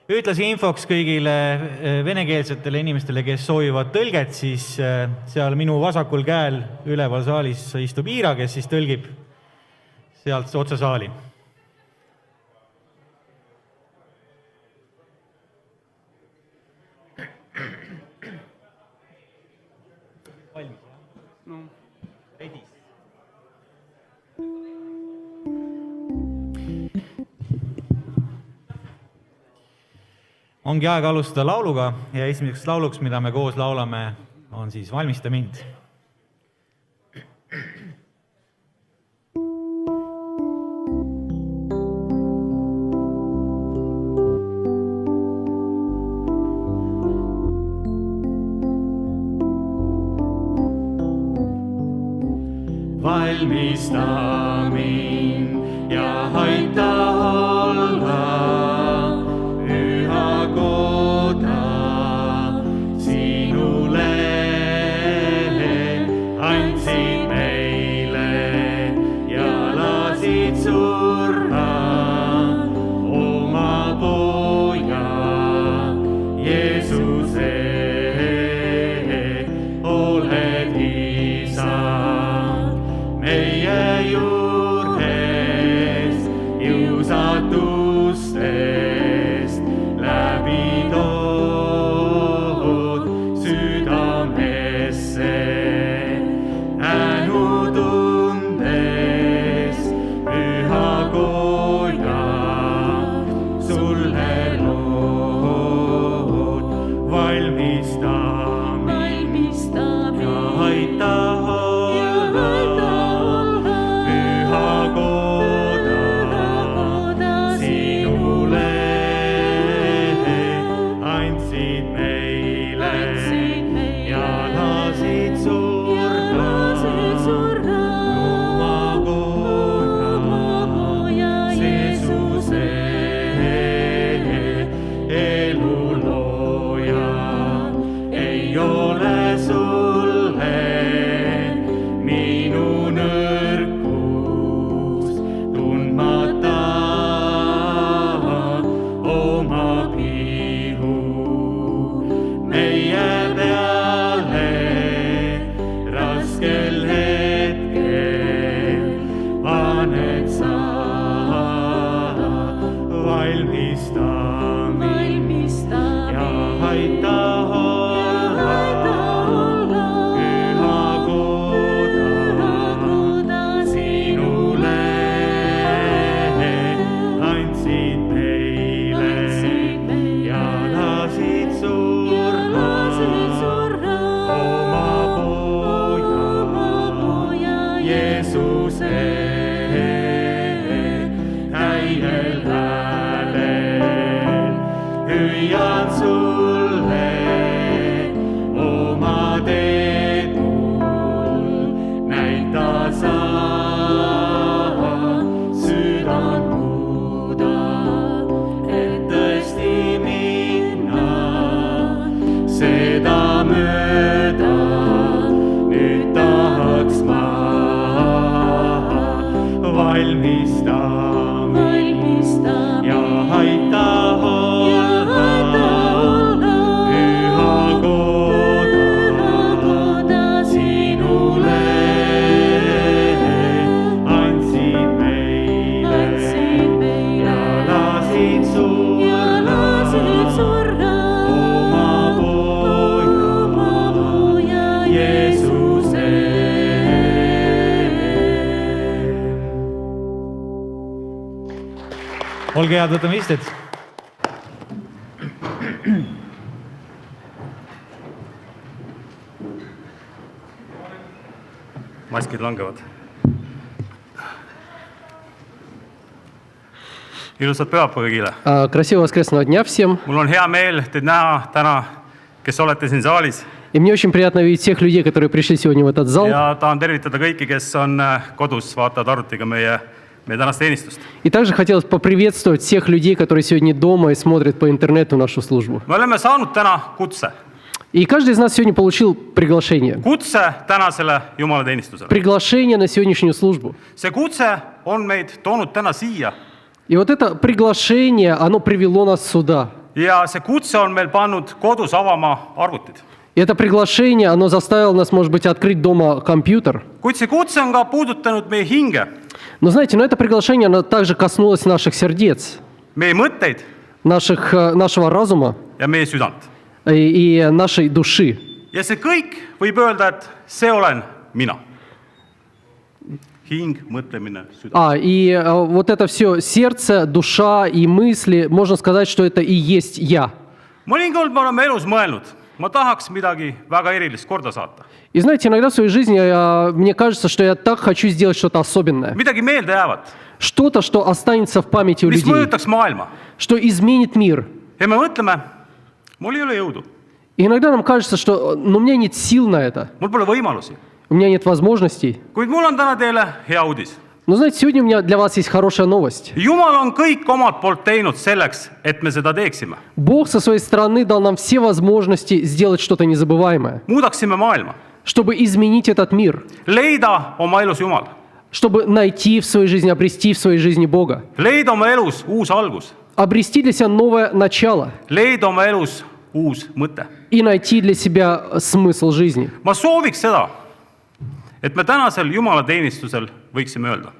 Ühtlasi infoks kõigile venekeelsetele inimestele, kes soovivad tõlget, siis seal minu vasakul käel üleval saalis istub Iira, kes siis tõlgib sealt otse saali. Valmis, jah? No. Redis. Ongi aeg alustada lauluga ja esimeseks lauluks, mida me koos laulame, on siis Valmista mind. Valmista mind ja aita olla Olge head, võtame istet. Maskid langevad. Ilusat pühapäeva kõigile. Красивого воскресного дня всем. Mul on hea meel teid näha täna, kes olete siin saalis. И мне очень приятно видеть всех людей, которые пришли сегодня в этот зал. Ja tahan tervitada kõiki, kes on kodus, vaatavad arvutiga meie tänast teenistust. И также хотелось поприветствовать всех людей, которые сегодня дома и смотрят по интернету нашу службу. Me oleme saanud täna kutse. И каждый из нас сегодня получил приглашение. Kutse tänasele jumalateenistusele. Приглашение на сегодняшнюю службу. See kutse on meid toonud täna siia. И вот это приглашение, оно привело нас сюда. ja see kutse on meil pannud kodus avama arvutid. И это приглашение, оно заставило нас, может быть, открыть дома компьютер. Kuid see kutse on ka puudutanud meie hinge, Но знаете, это приглашение, оно также коснулось наших сердец, meie mõtteid нашего разума ja meie südant. и нашей души. Ja see kõik võib öelda, et see olen mina. Hing, mõtlemine, süda. И вот это все сердце, душа и мысли, можно сказать, что это и есть я. Mõnikord me oleme elus mõelnud, ma tahaks midagi väga erilist korda saata. И знаете, иногда в своей жизни мне кажется, что я так хочу сделать что-то особенное. Midagi meelde jäävat, Что-то, что останется в памяти у mis людей, mõjutaks maailma. что изменит мир. Ja me mõtleme, mul ei ole jõudu, И иногда нам кажется, что у меня нет сил на это, mul pole võimalusi. у меня нет возможностей. Kuid mul on täna teile hea uudis. Но знаете, сегодня у меня для вас есть хорошая новость. Jumal on kõik omalt poolt teinud selleks, et me seda teeksime. Бог со своей стороны дал нам все возможности сделать что-то незабываемое, Muudaksime maailma, чтобы изменить этот мир, leida oma elus Jumal, чтобы найти в своей жизни, обрести в своей жизни Бога, leida oma elus uus algus, обрести для себя новое начало leida oma elus uus mõte. и найти для себя смысл жизни. Ma sooviks seda, et me tänasel Jumala teenistusel võiksime öelda.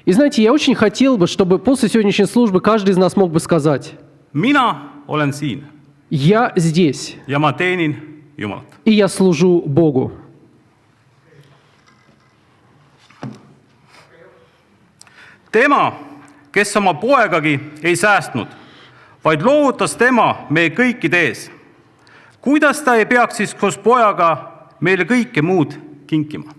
И знаете, я очень хотел бы, чтобы после сегодняшней службы каждый из нас мог бы сказать: Mina olen siin я здесь, ja ma teenin Jumalat. и я служу Богу. Tema, kes oma poegagi ei säästnud, vaid loovutas tema meie kõikide ees. Kuidas ta ei peaks siis koos pojaga meile kõike muud kinkima?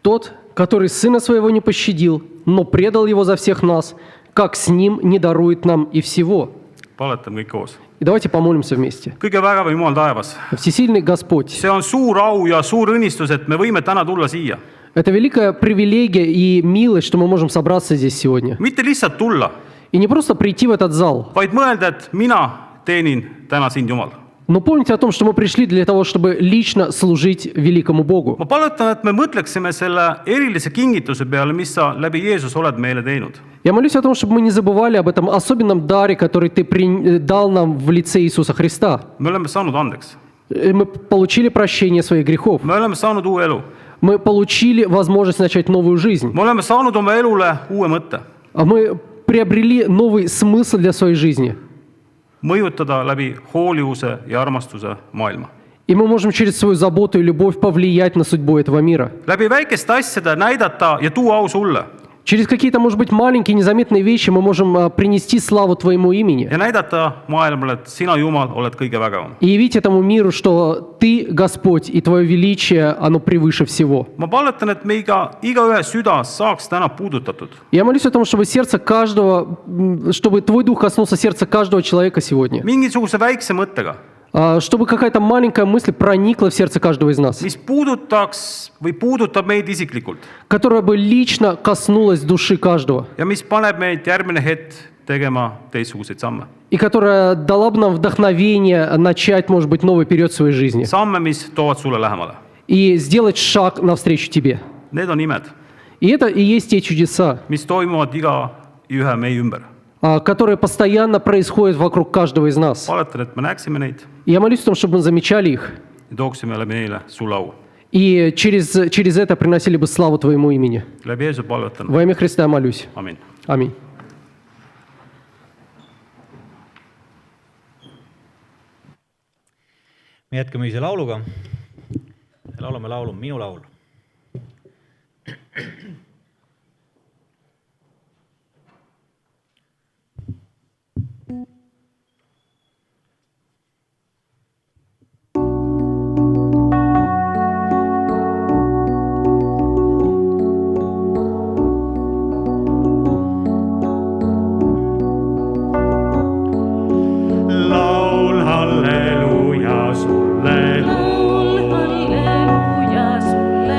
Тот, который сына своего не пощадил, но предал его за всех нас, как с ним не дарует нам и всего. Paletame kõik koos. И давайте помолимся вместе. Kõige vägevam Jumal taevas. Всесильный Господь, See on suur au ja suur õnnistus, et me võime täna tulla siia. это великая привилегия и милость, что мы можем собраться здесь сегодня. Mitte lihtsalt tulla, И не просто прийти в этот зал, vaid mõelda, et mina teenin täna sind Jumal. но помните о том, что мы пришли для того, чтобы лично служить великому Богу. Ma palutan, et me mõtleksime selle erilise kingituse peale, mis sa läbi Jeesus oled meile teinud. Я молюсь о том, чтобы мы не забывали об этом особенном даре, который Ты дал нам в лице Иисуса Христа. Me oleme saanud andeks. Мы получили прощение своих грехов. Me oleme saanud uue elu. Мы получили возможность начать новую жизнь. Me oleme saanud oma elule uue mõtte. Мы приобрели новый смысл для своей жизни. Mõjutada läbi hoolivuse ja armastuse maailma. И мы можем через свою заботу и любовь повлиять на судьбу этого мира. Läbi väikeste asjade näidata ja tuua au sulle. Через какие-то, может быть, маленькие незаметные вещи мы можем принести славу Твоему имени. Ja näidata maailmale, et sina, Jumal, oled kõige vägevam. И явить этому миру, что Ты, Господь, и Твое величие, оно превыше всего. Ma palutan, et igaühe süda saaks täna puudutatud. Я молюсь о том, чтобы сердце каждого, чтобы Твой Дух коснулся сердца каждого человека сегодня. Mingisuguse väikse mõttega, Чтобы какая-то маленькая мысль проникла в сердце каждого из нас, mis puudutaks või puudutab meid isiklikult которая бы лично коснулась души каждого, ja mis paneb meid järgmine hetk tegema teistsuguseid samme. и которая дала бы нам вдохновение начать, может быть, новый период своей жизни Samme, mis toovad sulle lähemale. и сделать шаг навстречу Тебе. Need on imed, И это и есть те чудеса, mis toimuvad igaühe meie ümber. которые постоянно происходят вокруг каждого из нас. Palutan, et me näeksime neid И я молюсь о том, чтобы мы замечали их, ja tooksime läbi neile sulle au. и через это приносили бы славу Твоему имени. Läbi Jeesuse palutan. Во имя Христа я молюсь. Amin. Аминь. me jätkame ühise lauluga. Laulame laulu Minu laul. Laul halleluuja sulle, Halleluuja sulle,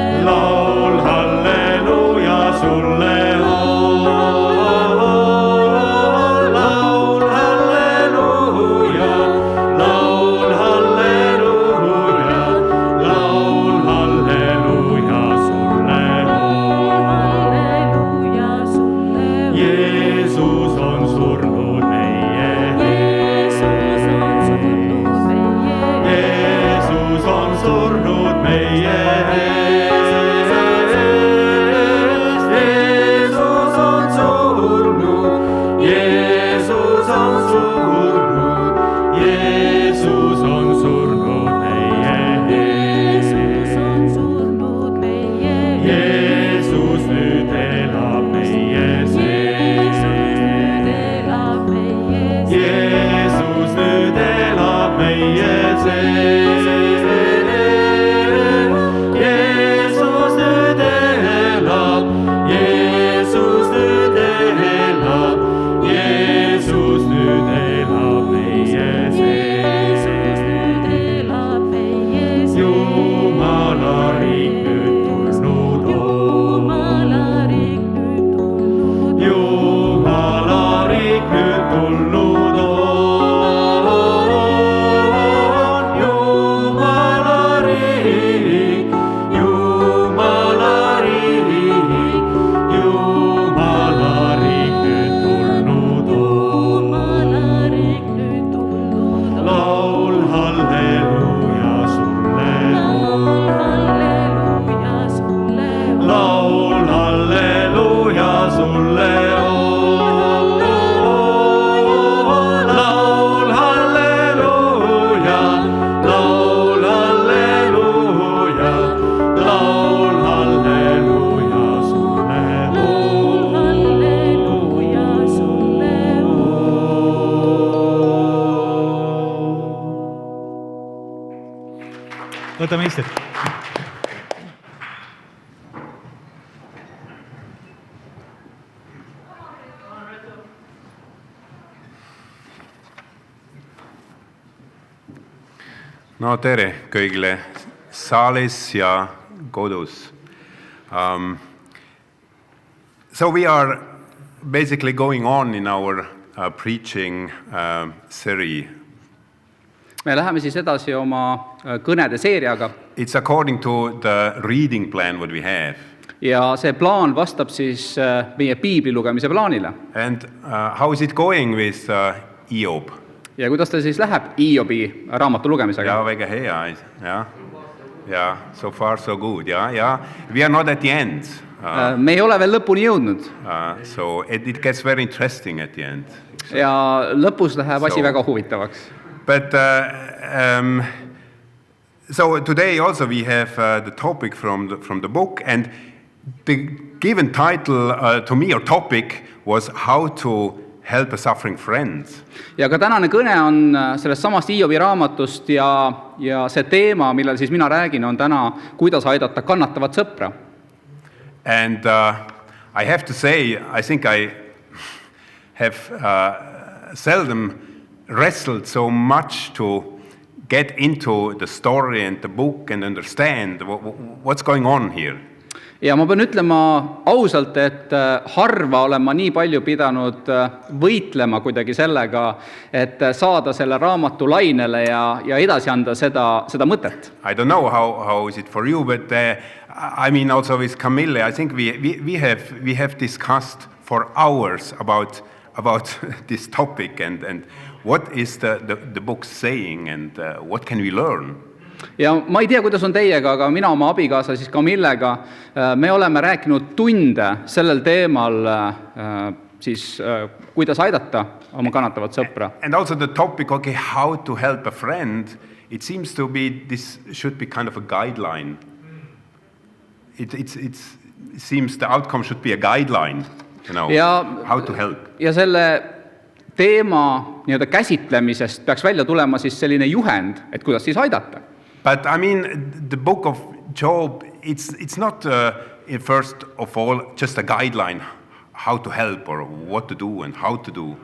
Jeesus nüüd elab meie sees. Jeesus nüüd elab, Jeesus nüüd elab, Jeesus nüüd elab meie sees. Jumala riik nüüd tulnud on. Jumala riik nüüd tulnud on. Jumala riik, Jumala riik, Jumala riik nüüd tulnud on. Laul halleluuja sulle on. Laul halleluuja sulle on. Laul halleluuja, laul halleluuja, laul halleluuja sulle on. Võtame istet. No tere kõigile saalis ja kodus. So we are basically going on in our preaching series. Me läheme siis edasi oma kõnede seeriaga It's according to the reading plan what we have. ja see plaan vastab siis meie piibli lugemise plaanile. And how is it going with Hiob? Ja kuidas ta siis läheb Hiobi raamatu lugemisega? Ja, väga hea. Ja. Yeah, so far so good. Yeah. We are not at the end. Me ei ole veel lõpuni jõudnud. So it gets very interesting at the end. Ja lõpus läheb asi väga huvitavaks. But so today also we have the topic from the book, and the given title to me or topic was how to help a suffering friend. Ja ka tänane kõne on sellest samast Hiobi raamatust ja see teema, millel siis mina räägin, on täna, kuidas aidata kannatavat sõpra. And I have to say, I think I have seldom wrestled so much to get into the story and the book and understand what's going on here. Ja ma pean ütlema ausalt, et harva olen ma nii palju pidanud võitlema kuidagi sellega, et saada selle raamatu lainele ja edasi anda seda mõtet. I don't know how is it for you, but I mean also with Camille, I think we have discussed for hours about this topic and what is the book saying and what can we learn. Ja ma ei tea, kuidas on teiega, aga mina oma abikaasa siis Camillega, me oleme rääkinud tunde sellel teemal, siis kuidas aidata oma kannatavat sõpra. And also the topic, okay, how to help a friend, it seems to be, this should be kind of a guideline. It seems the outcome should be a guideline, you know, how to help. Ja selle teema nii-öelda käsitlemisest peaks välja tulema siis selline juhend, et kuidas siis aidata. But I mean, the book of Job, it's not first of all just a guideline how to help or what to do and how to do.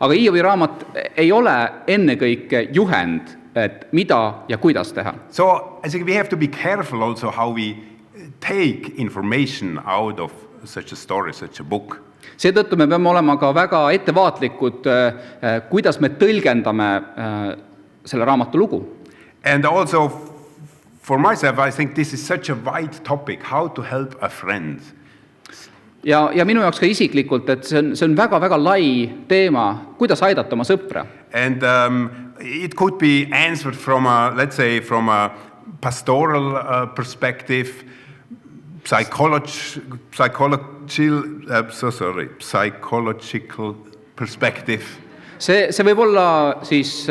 Aga Hiobi raamat ei ole ennekõike juhend, et mida ja kuidas teha. So I think we have to be careful also how we take information out of such a story, such a book. Seetõttu me peame olema ka väga ettevaatlikud, kuidas me tõlgendame selle raamatu lugu. And also for myself, I think this is such a wide topic, how to help a friend. Ja minu jaoks ka isiklikult, et see on väga-väga lai teema, kuidas aidata oma sõpra. And it could be answered from let's say, from a pastoral perspective, psychological perspective. See võib olla siis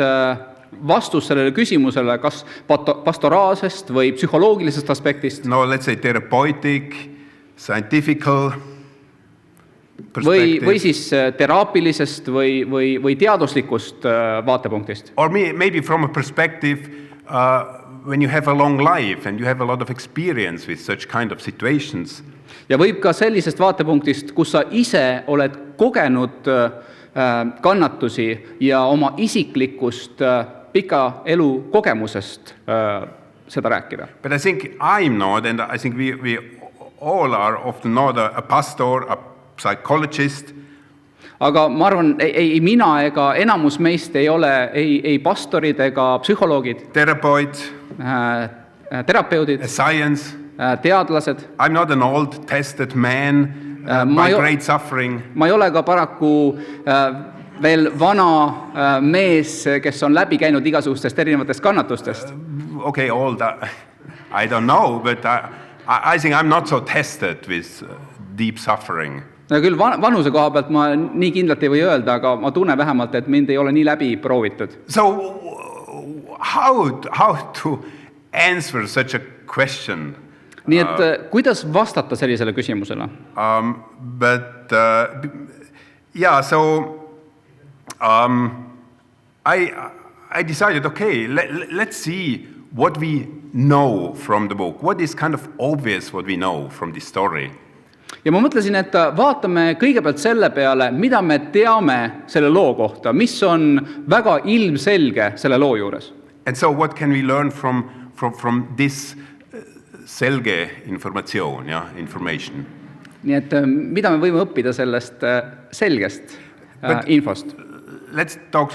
vastus sellele küsimusele, kas pastoraalsest või psühholoogilisest aspektist. No, let's say therapeutic, scientifical, või siis teraapilisest või teaduslikust vaatepunktist. Or maybe from a perspective when you have a long life and you have a lot of experience with such kind of situations. Ja võib ka sellisest vaatepunktist, kus sa ise oled kogenud kannatusi ja oma isiklikust pika elu kogemusest seda rääkida. But I think I'm not, and I think we all are often not a pastor, a psychologist. Aga ma arvan, ei mina ega enamus meist ei ole ei pastorid ega psühholoogid, terapeudid, science. Teadlased. I'm not an old tested man by great suffering. Ma ei ole ka paraku veel vana mees, kes on läbi käinud igasugustest erinevatest kannatustest. Okay, old, I don't know, but I think I'm not so tested with deep suffering. Küll vanuse koha pealt ma nii kindlalt ei või öelda, aga ma tunnen vähemalt, et mind ei ole nii läbi proovitud. So how to answer such a question? Nii et kuidas vastata sellisele küsimusele? But yeah, so I decided, okay, let's see what we know from the book. What is kind of obvious what we know from this story? Ja ma mõtlesin, et vaatame kõigepealt selle peale, mida me teame selle loo kohta, mis on väga ilmselge selle loo juures. And so what can we learn from this selge informatsioon, information? Nii et mida me võime õppida sellest selgest infost? Let's talk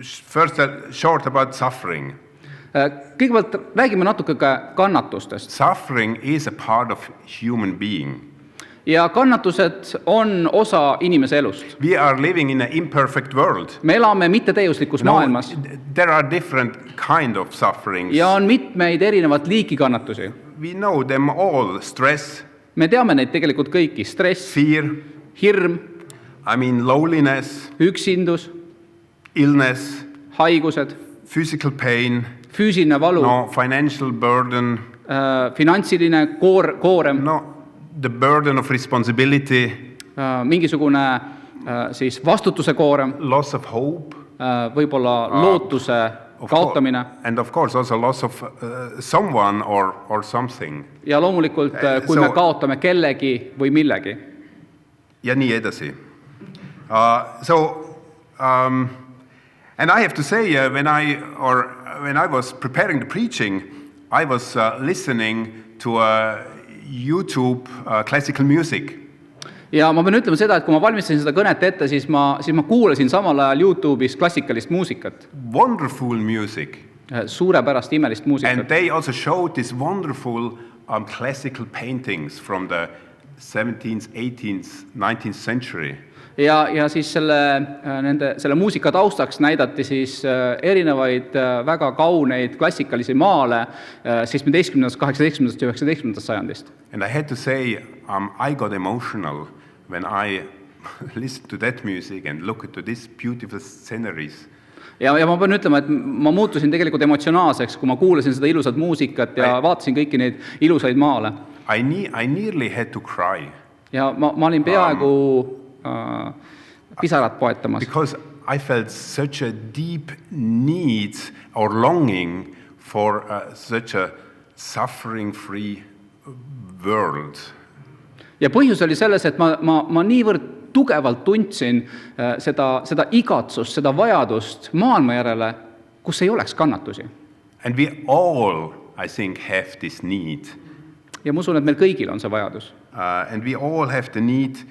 first short about suffering. Kõigepealt räägime natuke ka kannatustest. Suffering is a part of human being. Ja kannatused on osa inimese elust. We are living in an imperfect world. Me elame mittetäiuslikus maailmas. There are different kind of sufferings. Ja on mitmeid erinevat liiki kannatusi. We know them all. Stress. Me teame neid tegelikult kõiki. Stress, fear, hirm, loneliness, üksindus, illness, haigused, physical pain, füüsiline valu, financial burden, finantsiline koorem, the burden of responsibility, mingisugune siis vastutuse koorem, loss of hope, võib-olla lootuse kaotamine. And of course also loss of someone or something. Ja loomulikult, kui me kaotame kellegi või millegi. Ja nii edasi. And I have to say, when I was preparing the preaching, I was listening to YouTube classical music. Ja ma pean ütlema seda, et kui ma valmistasin seda kõnet ette, siis ma kuulasin samal ajal YouTube'is klassikalist muusikat. Wonderful music. Suurepärast imelist muusikat. And they also showed these wonderful classical paintings from the 17th, 18th, 19th century. Ja siis selle muusika taustaks näidati siis erinevaid väga kauneid klassikalisi maale 17., 18. ja 19. sajandist. And I had to say, I got emotional when I listened to that music and looked at these beautiful sceneries. Ja ma pean ütlema, et ma muutusin tegelikult emotsionaalseks, kui ma kuulasin seda ilusat muusikat ja vaatasin kõiki neid ilusaid maale. I nearly had to cry. Ja ma olin peaaegu pisarat poetamas. Because I felt such a deep need or longing for such a suffering-free world. Ja põhjus oli selles, et ma niivõrd tugevalt tundsin seda igatsust, seda vajadust maailma järele, kus ei oleks kannatusi. And we all, I think, have this need. Ja ma usun, et meil kõigil on see vajadus. And we all have the need,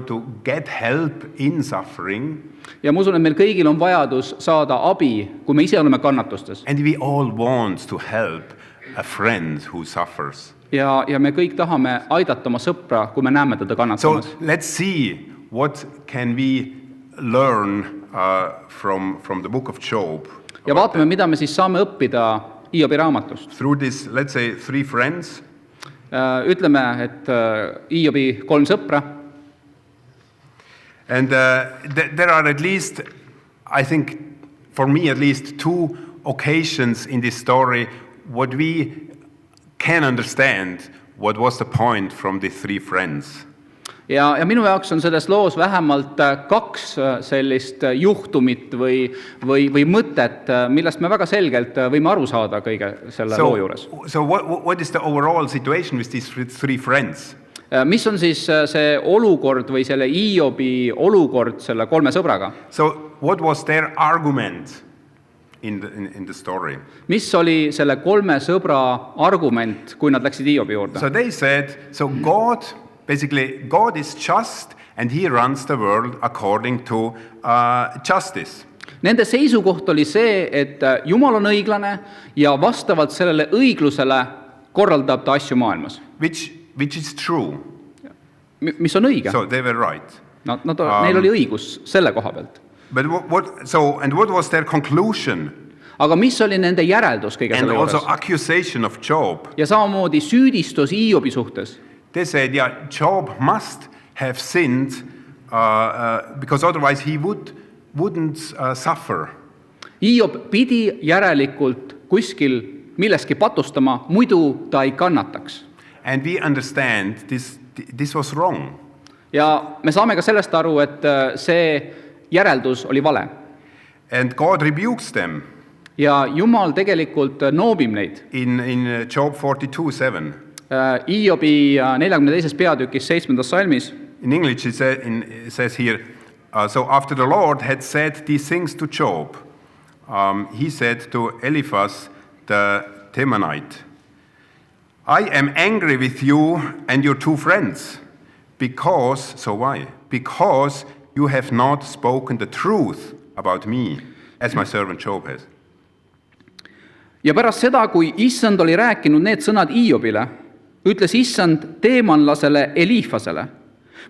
to get help in suffering. Ja ma usun, et meil kõigil on vajadus saada abi, kui me ise oleme kannatustes. And we all want to help a friend who suffers. Ja me kõik tahame aidata oma sõpra, kui me näeme teda kannatamas. So let's see what can we learn from the book of Job. Ja vaatame, mida me siis saame õppida Hiobi raamatust. Through this, let's say, 3 friends. Ütleme, et Hiobi 3 sõpra. And there are at least, I think, for me at least, 2 occasions in this story what we can understand what was the point from the 3 friends. ja minu jaoks on selles loos vähemalt kaks sellist juhtumit või mõtet, millest me väga selgelt võime aru saada kõige selle loo juures. So what is the overall situation with these three friends? Mis on siis see olukord või selle Hiobi olukord selle kolme sõbraga? So what was their argument in the story? Mis oli selle kolme sõbra argument, kui nad läksid Hiobi juurde? So they said, so basically God is just and he runs the world according to justice. Nende seisukoht oli see, et Jumal on õiglane ja vastavalt sellele õiglusele korraldab ta asju maailmas. Which is true. Mis on õige. So they were right. Neil oli õigus selle koha pealt. But what was their conclusion? Aga mis oli nende järeldus kõige And selle also juures? accusation of Job. Ja samamoodi süüdistus Hiobi suhtes. They said, yeah, Job must have sinned because otherwise he wouldn't suffer. Hiob pidi järelikult kuskil milleski patustama, muidu ta ei kannataks. And we understand this was wrong. Ja me saame ka sellest aru, et see järeldus oli vale. And God rebukes them. Ja Jumal tegelikult noobib neid. In Job 42:7. Hiobi 42. peatükis 7. salmis. In English it says here, so after the Lord had said these things to Job, he said to Eliphaz the Temanite, I am angry with you and your two friends, so why? Because you have not spoken the truth about me, as my servant Job has. Ja pärast seda, kui Issand oli rääkinud need sõnad Hiobile, ütles Issand teemanlasele Eliphasele,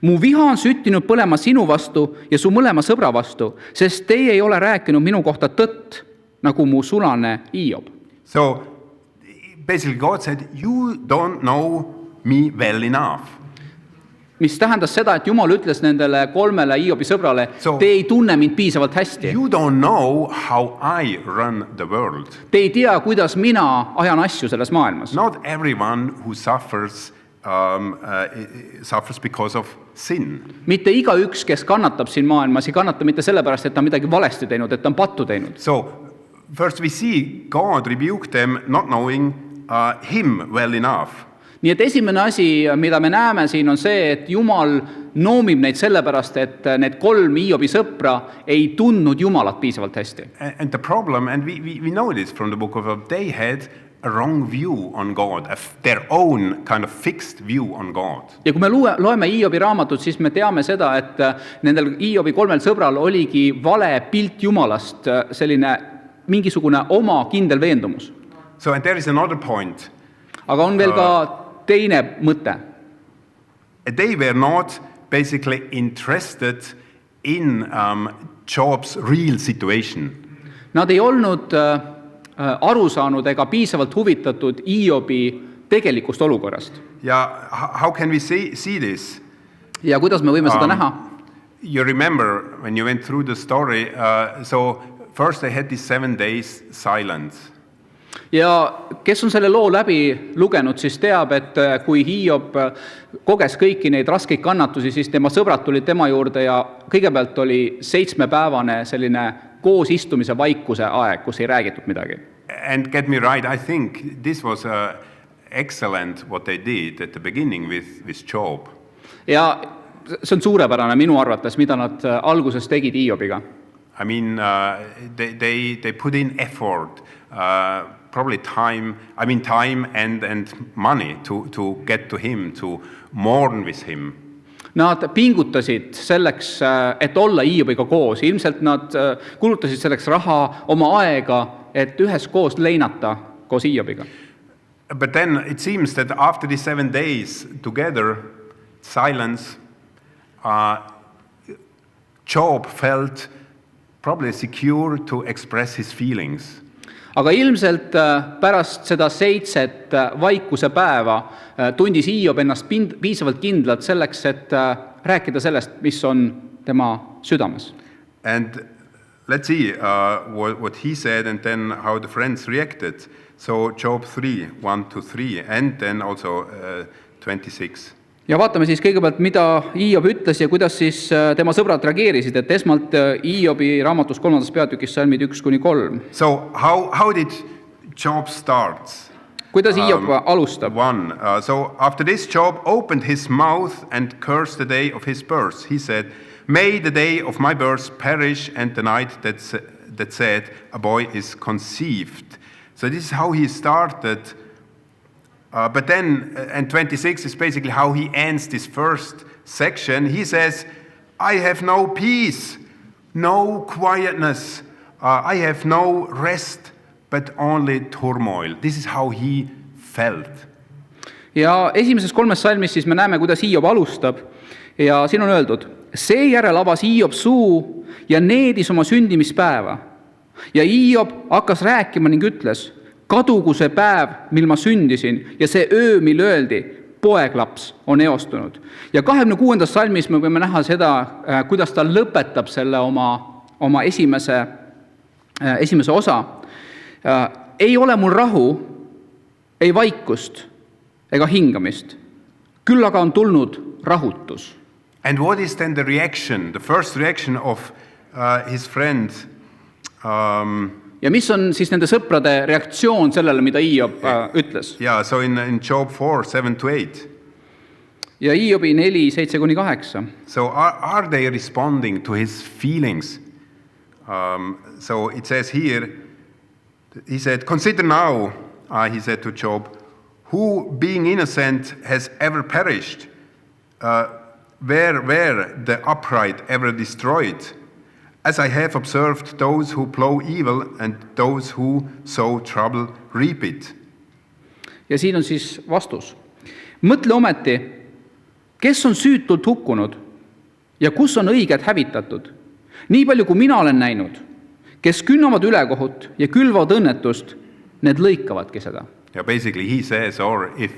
mu viha on süttinud põlema sinu vastu ja su mõlema sõbra vastu, sest teie ei ole rääkinud minu kohta tõtt, nagu mu sulane Hiob. So basically God said, you don't know me well enough. Mis tähendas seda, et Jumal ütles nendele kolmele Hiobi sõbrale, te ei tunne mind piisavalt hästi. You don't know how I run the world. Te ei tea, kuidas mina ajan asju selles maailmas. Not everyone who suffers because of sin. Mitte igaüks, kes kannatab siin maailmas, ei kannata mitte sellepärast, et ta midagi valesti teinud, et ta on pattu teinud. So first we see God rebuke them not knowing him well enough. Nii et esimene asi, mida me näeme siin, on see, et Jumal noomib neid sellepärast, et need kolm Hiobi sõpra ei tundnud Jumalat piisavalt hästi. And the problem, and we know this from the book of Job, they had a wrong view on God, their own kind of fixed view on God. Ja kui me loeme Hiobi raamatut, siis me teame seda, et nendel Hiobi kolmel sõbral oligi vale pilt Jumalast, selline mingisugune oma kindel veendumus. So and there is another point. Aga on veel ka teine mõte. They were not basically interested in Job's real situation. Nad ei olnud aru saanud ega piisavalt huvitatud Hiobi tegelikust olukorrast. Yeah, how can we see this? Ja kuidas me võime seda näha? You remember when you went through the story, so first they had these 7 days silence. Ja kes on selle loo läbi lugenud, siis teab, et kui Hiob koges kõiki neid raskeid kannatusi, siis tema sõbrad tulid tema juurde ja kõigepealt oli 7-päevane selline koos istumise vaikuse aeg, kus ei räägitud midagi. And get me right, I think this was excellent what they did at the beginning with Job. Ja see on suurepärane minu arvates, mida nad alguses tegid Hiobiga. I mean, they put in effort, probably time and money to get to him, to mourn with him. Nad pingutasid selleks, et olla Hiobiga koos. Ilmselt nad kulutasid selleks raha, oma aega, et üheskoos leinata koos Hiobiga. But then it seems that after the 7 days together, silence, Job felt probably secure to express his feelings. Aga ilmselt pärast seda 7 vaikuse päeva tundis Hiob ennast piisavalt kindlalt selleks, et rääkida sellest, mis on tema südames. And let's see what he said and then how the friends reacted. So Job 3, 1-3, and then also 26. Ja vaatame siis kõigepealt, mida Hiob ütles ja kuidas siis tema sõbrad reageerisid, et esmalt Hiobi raamatus 3. peatükis salmid 1-3. So how did Job start? Kuidas Hiob alustab? 1. So after this, Job opened his mouth and cursed the day of his birth. He said, "May the day of my birth perish, and the night that said, a boy is conceived." So this is how he started. But then, and 26 is basically how he ends this first section. He says, "I have no peace, no quietness. I have no rest, but only turmoil." This is how he felt. Ja esimeses 3. salmis siis me näeme, kuidas Hiob alustab ja siin on öeldud, seejärel avas Hiob suu ja needis oma sündimispäeva. Ja Hiob hakkas rääkima ning ütles, kadugu see päev, mil ma sündisin ja see öö, mil öeldi, poeglaps on eostunud. Ja 26. salmis me võime näha seda, kuidas ta lõpetab selle oma esimese osa. Ei ole mul rahu, ei vaikust ega hingamist. Küll aga on tulnud rahutus. And what is then the reaction, the first reaction of his friend? Ja mis on siis nende sõprade reaktsioon sellele, mida Hiob ütles? Yeah, so in Job 4, 7-8. Ja Hiobi 4, 7-8. So are they responding to his feelings? So it says here, he said, "Consider now," he said to Job, "who being innocent has ever perished? Where the upright ever destroyed? As I have observed those who plow evil and those who sow trouble reap it." Ja siin on siis vastus. Mõtle ometi, kes on süütult hukkunud ja kus on õiged hävitatud? Nii palju, kui mina olen näinud, kes künnavad ülekohut ja külvavad õnnetust, need lõikavadki seda. Yeah, basically he says, or if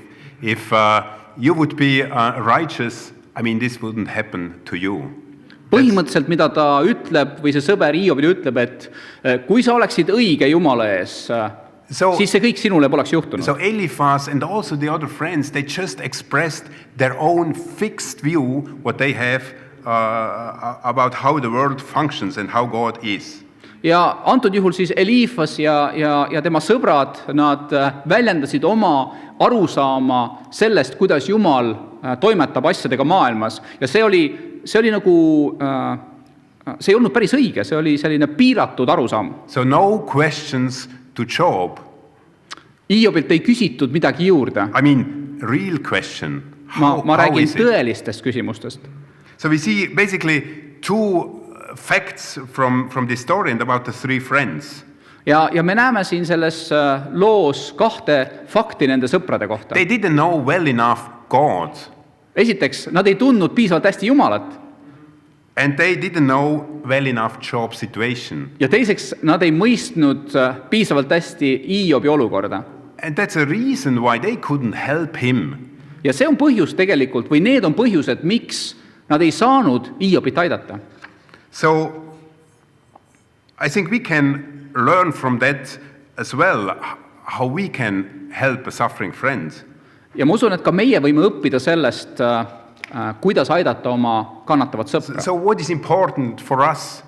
you would be righteous, I mean, this wouldn't happen to you. Põhimõtteliselt, mida ta ütleb, või see sõber Hiobile ütleb, et kui sa oleksid õige Jumala ees, siis see kõik sinule poleks juhtunud. So Eliphaz and also the other friends, they just expressed their own fixed view, what they have about how the world functions and how God is. Ja antud juhul siis Eliphaz ja tema sõbrad, nad väljendasid oma arusaama sellest, kuidas Jumal toimetab asjadega maailmas. Ja see oli nagu, see ei olnud päris õige, see oli selline piiratud arusaam. So no questions to Job. Hiobilt ei küsitud midagi juurde. I mean, real question. Ma räägin tõelistest küsimustest. So we see basically two facts from this story and about the three friends. Ja me näeme siin selles loos kahte fakti nende sõprade kohta. They didn't know well enough God. Esiteks, nad ei tundnud piisavalt hästi Jumalat. And they didn't know well enough Job's situation. Ja teiseks, nad ei mõistnud piisavalt hästi Hiobi olukorda. And that's a reason why they couldn't help him. Ja see on põhjus tegelikult, või need on põhjused, miks nad ei saanud Hiobit aidata. So I think we can learn from that as well, how we can help a suffering friend. Ja ma usun, et ka meie võime õppida sellest, kuidas aidata oma kannatavat sõpra. So what is important for us?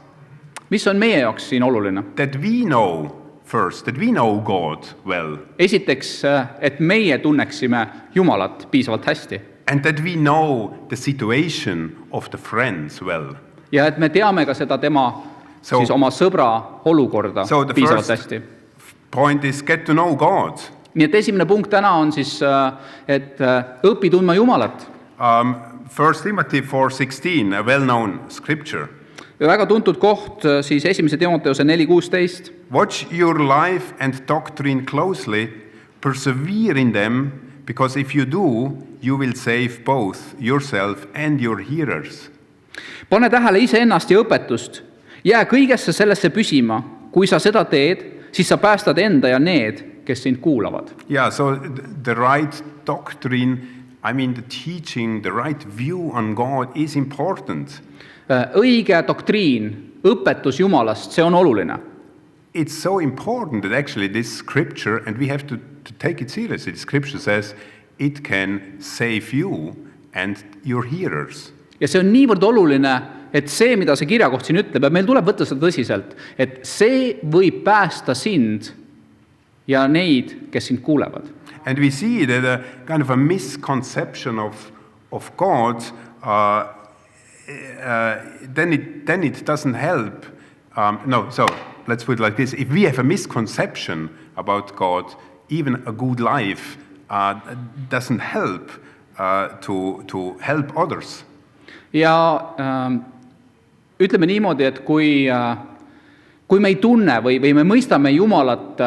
Mis on meie jaoks siin oluline? That we know first, that we know God well. Esiteks, et meie tunneksime Jumalat piisavalt hästi. And that we know the situation of the friends well. Ja et me teame ka seda tema siis oma sõbra olukorda piisavalt hästi. Point is get to know God. Nii et esimene punkt täna on siis, et õpi tundma Jumalat. 1 Timothy 4:16, a well-known scripture. Väga tuntud koht siis 1. Timoteuse 4:16. Watch your life and doctrine closely, persevere in them, because if you do, you will save both yourself and your hearers. Pane tähele iseennast ja õpetust. Jää kõigesse sellesse püsima. Kui sa seda teed, siis sa päästad enda ja need, kes sind kuulavad. Yeah, so the right doctrine, I mean the teaching, the right view on God is important. Õige doktriin, õpetus Jumalast, see on oluline. It's so important that actually this scripture, and we have to take it seriously, the scripture says it can save you and your hearers. ja see on niivõrd oluline, et see, mida see kirjakoht siin ütleb, ja meil tuleb võtta seda tõsiselt, et see võib päästa sind ja neid, kes sind kuulevad. And we see that a kind of a misconception of God, then it doesn't help. So let's put it like this. If we have a misconception about God, even a good life doesn't help to help others. Ja ütleme niimoodi, et kui me ei tunne või me mõistame Jumalat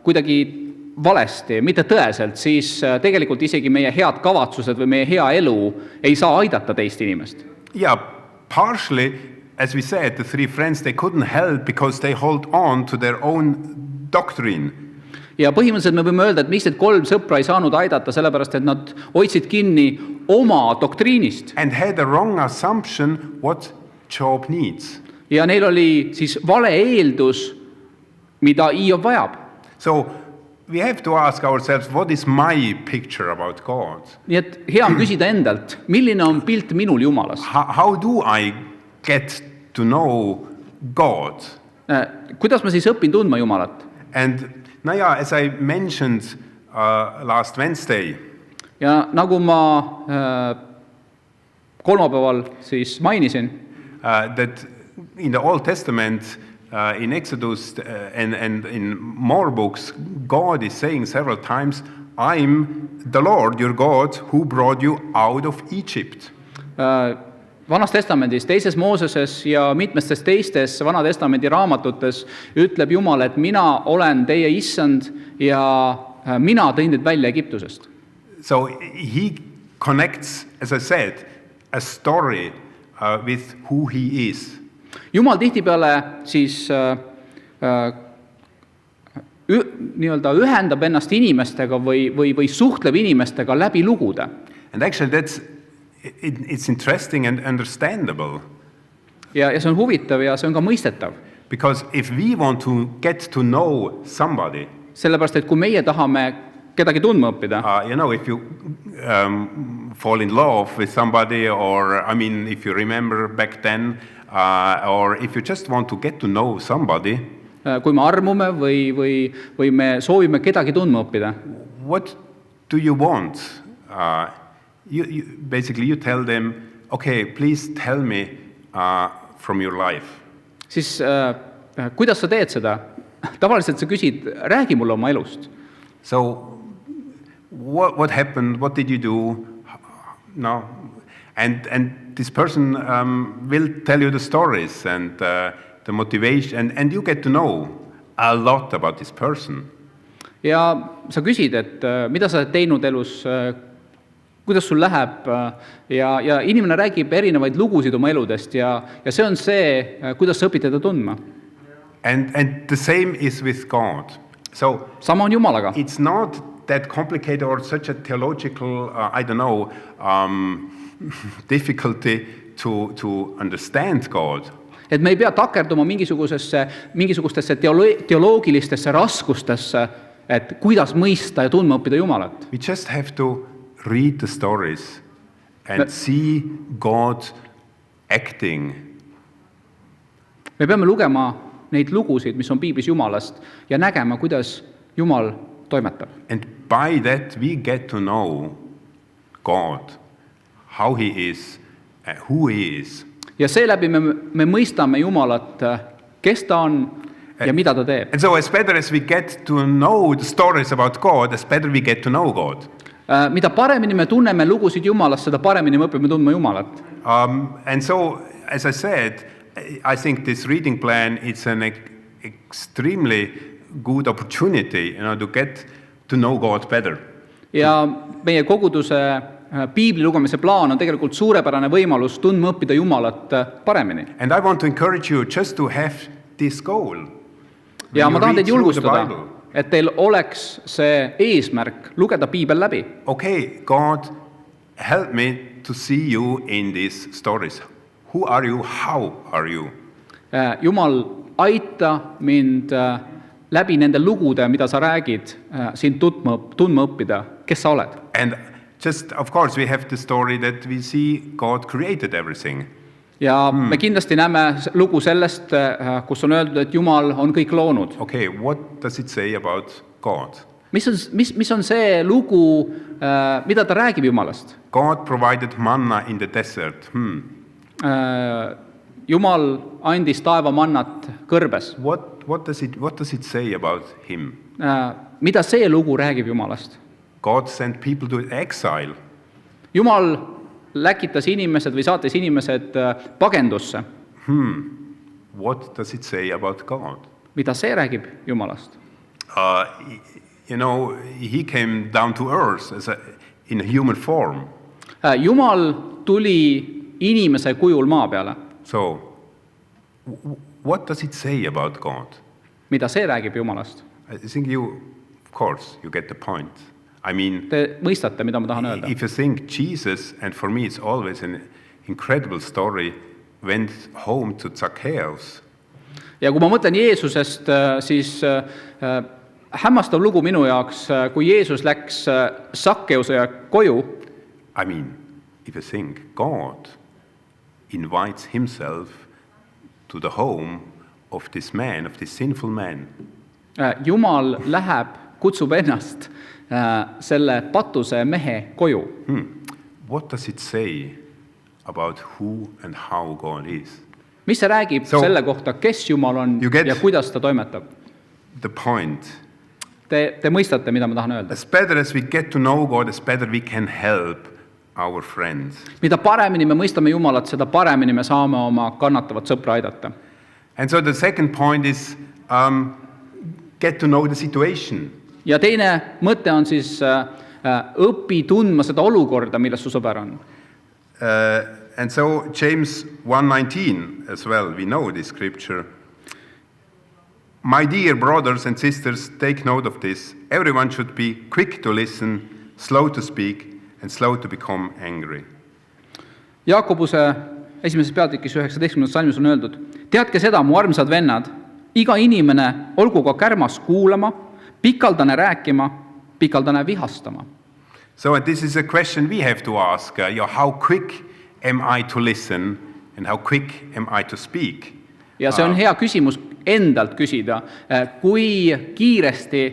kuidagi valesti, mitte tõeselt, siis tegelikult isegi meie head kavatsused või meie hea elu ei saa aidata teist inimest. Yeah, partially, as we said, the three friends, they couldn't help because they hold on to their own doctrine. Ja põhimõtteliselt me võime öelda, et miks need 3 sõpra ei saanud aidata, sellepärast et nad hoidsid kinni oma doktriinist. And had a wrong assumption what Job needs. Ja neil oli siis vale eeldus, mida Hiob vajab. So we have to ask ourselves, what is my picture about God? Nii et hea on küsida endalt, milline on pilt minul Jumalast? How do I get to know God? Kuidas ma siis õpin tundma Jumalat? And now, yeah, as I mentioned last Wednesday, Ja nagu ma kolmapäeval siis mainisin, that in the Old Testament, in Exodus and in more books, God is saying several times, I'm the Lord, your God, who brought you out of Egypt. Vanas testamendis, teises Mooseses ja mitmestes teistes Vana testamendi raamatutes ütleb Jumal, et mina olen teie issand ja mina tõin teid välja Egiptusest. So he connects, as I said, a story with who he is. Jumal tihtipeale siis nii-öelda ühendab ennast inimestega või suhtleb inimestega läbi lugude. And actually it's interesting and understandable. Ja see on huvitav ja see on ka mõistetav. Because if we want to get to know somebody, Sellepärast, et kui meie tahame kedagi tundma õppida, if you fall in love with somebody, or I mean, if you remember back then, or if you just want to get to know somebody, kui me armume või me soovime kedagi tundma õppida, what do you want? Basically, you tell them, okay, please tell me from your life. siis kuidas sa teed seda? Tavaliselt sa küsid, räägi mulle oma elust. So, what happened? What did you do? No, and this person will tell you the stories and the motivation, and you get to know a lot about this person. Ja sa küsid, et mida sa oled teinud elus, kuidas sul läheb, ja inimene räägib erinevaid lugusid oma eludest ja see on see, kuidas sa õpid teda tundma. And the same is with God. So Sama on Jumalaga. it's not that complicated or such a theological, difficulty to understand God. Et me ei pea takerduma mingisugustesse teoloogilistesse raskustesse, et kuidas mõista ja tundma õppida Jumalat. We just have to read the stories and see God acting. Me peame lugema neid lugusid, mis on piiblis Jumalast ja nägema, kuidas Jumal toimetab. And by that we get to know God, how he is, who he is. Ja seeläbi me mõistame Jumalat, kes ta on ja mida ta teeb. And so as better as we get to know the stories about God, as better we get to know God. Mida paremini me tunneme lugusid Jumalast, seda paremini me õpime tundma Jumalat. And so, as I said, I think this reading plan, it's an extremely good opportunity, to get to know God better. Ja meie koguduse piibli lugemise plaan on tegelikult suurepärane võimalus tundma õppida Jumalat paremini. And I want to encourage you just to have this goal. Ja ma tahan teid julgustada, et teil oleks see eesmärk lugeda piibel läbi. Okay, God, help me to see you in these stories. Who are you? How are you? Jumal, aita mind läbi nende lugude, mida sa räägid, sind tundma õppida, kes sa oled. And just, of course, we have the story that we see God created everything. ja me kindlasti näeme lugu sellest, kus on öeldud, et Jumal on kõik loonud. Okay, what does it say about God? Mis on see lugu, mida ta räägib Jumalast? God provided manna in the desert. Jumal andis taevamannat kõrbes. What does it say about him? Mida see lugu räägib Jumalast? God sent people to exile. Jumal läkitas inimesed või saatis inimesed pagendusse. What does it say about God? Mida see räägib Jumalast? You know, he came down to earth in a human form. Jumal tuli inimese kujul maa peale. So, what does it say about God? Mida see räägib Jumalast? I think of course, you get the point. I mean, Te mõistate, mida ma tahan öelda? if you think Jesus, and for me it's always an incredible story, went home to Zacchaeus. Ja kui ma mõtlen Jeesusest, siis hämmastav lugu minu jaoks, kui Jeesus läks Zaccheuse koju. I mean, if you think God invites himself to the home of this man, of this sinful man. Jumal läheb, kutsub ennast selle patuse mehe koju. What does it say about who and how God is? Mis see räägib selle kohta, kes Jumal on ja kuidas ta toimetab? The point. Te mõistate, mida ma tahan öelda? As better as we get to know God, as better we can help our friends. Mida paremini me mõistame Jumalat, seda paremini me saame oma kannatavat sõpra aidata. And so the second point is get to know the situation. Ja teine mõte on siis õpi tundma seda olukorda, milles su sõber on. And so James 1:19 as well, we know this scripture. My dear brothers and sisters, take note of this. Everyone should be quick to listen, slow to speak and slow to become angry. Jaakobuse esimeses peatükis 19. salmis on öeldud, teadke seda, mu armsad vennad, iga inimene olgu ka kärmas kuulama, pikaldane rääkima, pikaldane vihastama. So this is a question we have to ask. How quick am I to listen and how quick am I to speak? Ja see on hea küsimus endalt küsida, kui kiiresti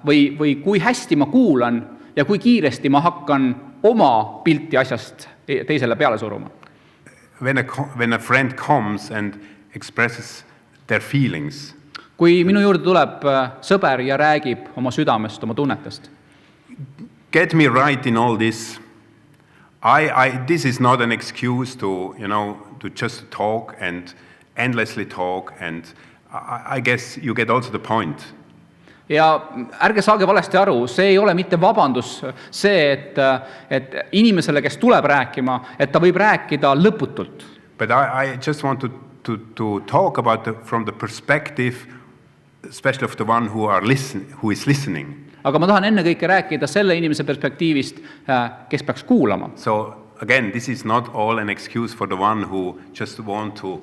või kui hästi ma kuulan ja kui kiiresti ma hakkan oma pilti asjast teisele peale suruma. When a friend comes and expresses their feelings. Kui minu juurde tuleb sõber ja räägib oma südamest, oma tunnetest. Get me right in all this. This is not an excuse to just talk and endlessly talk, and I guess you get also the point. Ja ärge saage valesti aru, see ei ole mitte vabandus see, et inimesele, kes tuleb rääkima, et ta võib rääkida lõputult. But I just want to talk about from the perspective, especially of the one who is listening. Aga ma tahan ennekõike rääkida selle inimese perspektiivist, kes peaks kuulama. So again, this is not all an excuse for the one who just want to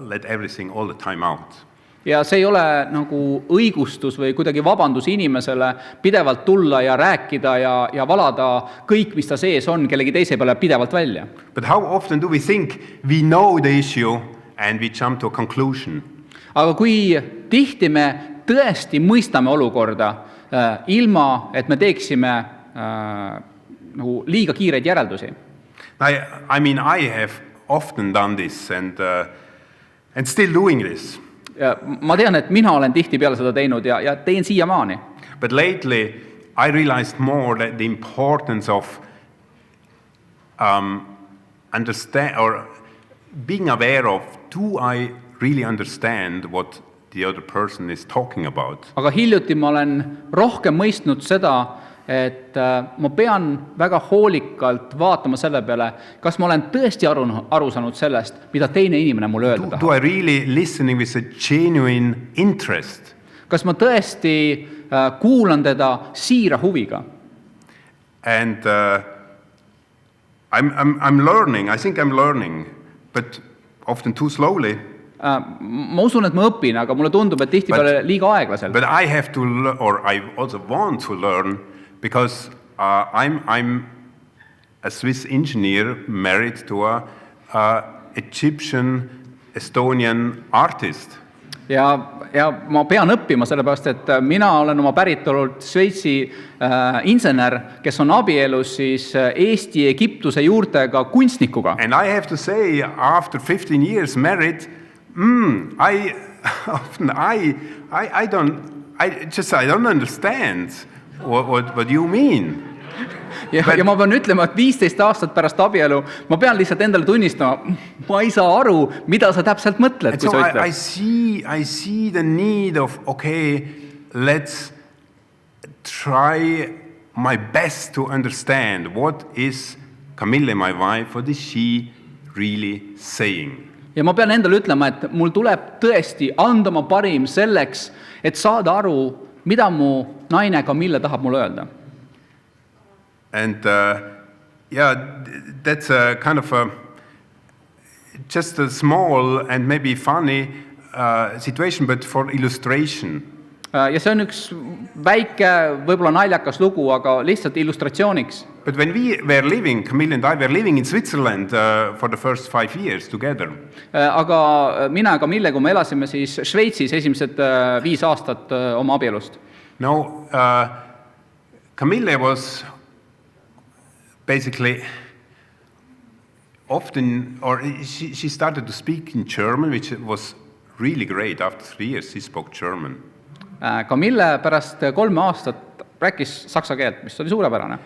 let everything all the time out. Ja see ei ole nagu õigustus või kuidagi vabandus inimesele pidevalt tulla ja rääkida ja valada kõik, mis ta sees on, kellegi teise peale pidevalt välja. But how often do we think we know the issue and we jump to a conclusion? Aga kui tihti me tõesti mõistame olukorda, ilma et me teeksime nagu liiga kiireid järeldusi? I mean, I have often done this and still doing this. Ma tean, et mina olen tihti peale seda teinud ja teen siiamaani. But lately I realized more that the importance of understand or being aware of, do I really understand what the other person is talking about? Aga hiljuti ma olen rohkem mõistnud seda, et ma pean väga hoolikalt vaatama selle peale, kas ma olen tõesti aru saanud sellest, mida teine inimene mulle öelda tahab. Do I really listening with a genuine interest? Kas ma tõesti kuulan teda siira huviga? And I'm learning, I think I'm learning, but often too slowly. Ma usun, et ma õpin, aga mulle tundub, et tihti peale liiga aeglaselt. But I have to, or I also want to learn, because I'm a Swiss engineer married to a Egyptian Estonian artist. ja ma pean õppima, sellepärast et mina olen oma päritolult Šveitsi insener, kes on abielus siis Eesti Egiptuse juurtega kunstnikuga. And I have to say, after 15 years married, I don't understand what you mean. Ja ma pean ütlema, et 15 aastat pärast abielu, ma pean lihtsalt endale tunnistama, ma ei saa aru, mida sa täpselt mõtled, And kui so sa I ütled. see the need of, okay, let's try my best to understand what is Camille, my wife, what is she really saying. Ja ma pean endale ütlema, et mul tuleb tõesti anda oma parim selleks, et saada aru, mida mu naine Camille tahab mulle öelda. And that's a kind of just a small and maybe funny situation, but for illustration. Ja see on üks väike, võib-olla naljakas lugu, aga lihtsalt illustratsiooniks. But when we were living, Camille and I were living in Switzerland for the first 5 years together. Aga mina ja Camille, kui me elasime siis Šveitsis esimesed 5 aastat oma abielust. Now, Camille was basically often, or she started to speak in German, which was really great. After 3 years, she spoke German. Camille pärast 3 aastat rääkis saksa keelt, mis oli suurepärane.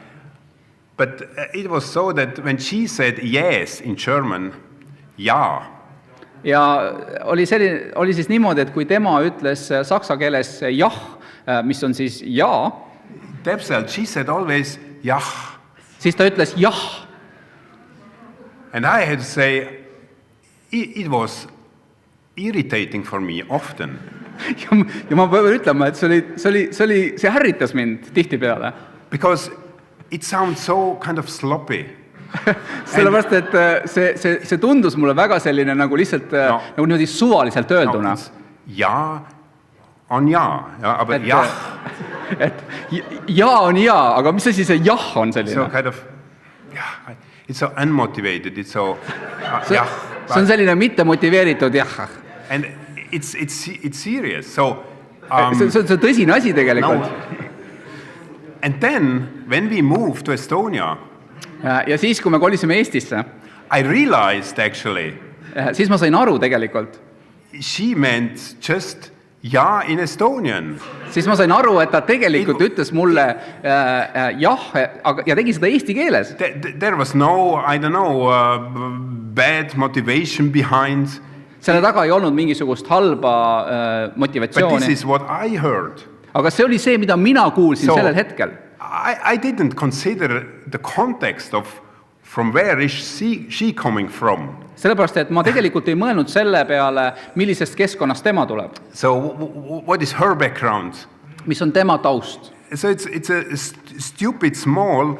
But it was so that when she said yes in German, ja, Ja oli siis niimoodi, et kui tema ütles saksa keeles jah, mis on siis ja, täpselt, she said always jah. siis ta ütles jah. And I had to say, it was irritating for me often. Ja ma pean ütlema, et see ärritas mind tihtipeale. Because it sounds so kind of sloppy. Sellepärast, et see tundus mulle väga selline nagu lihtsalt nagu niimoodi suvaliselt öelduna. Ja on ja, aber jah. Et ja on ja, aga mis asi see jah on selline? So kind of, yeah, it's so unmotivated, it's so, See on selline mitte motiveeritud jah. And it's serious, so... See on tõsine asi tegelikult. And then, when we moved to Estonia, Ja siis, kui me kolisime Eestisse, I realized actually, siis ma sain aru tegelikult. she meant just ja in Estonian. Siis ma sain aru, et ta tegelikult ütles mulle jah, ja tegi seda eesti keeles. There was no, I don't know, bad motivation behind. Selle taga ei olnud mingisugust halba But this motivatsiooni. is what I heard. Aga see oli see, mida mina kuulsin sellel hetkel. I didn't consider the context of from where is she coming from. Sellepärast, et ma tegelikult ei mõelnud selle peale, millisest keskkonnast tema tuleb. So what is her background? Mis on tema taust? So it's a stupid small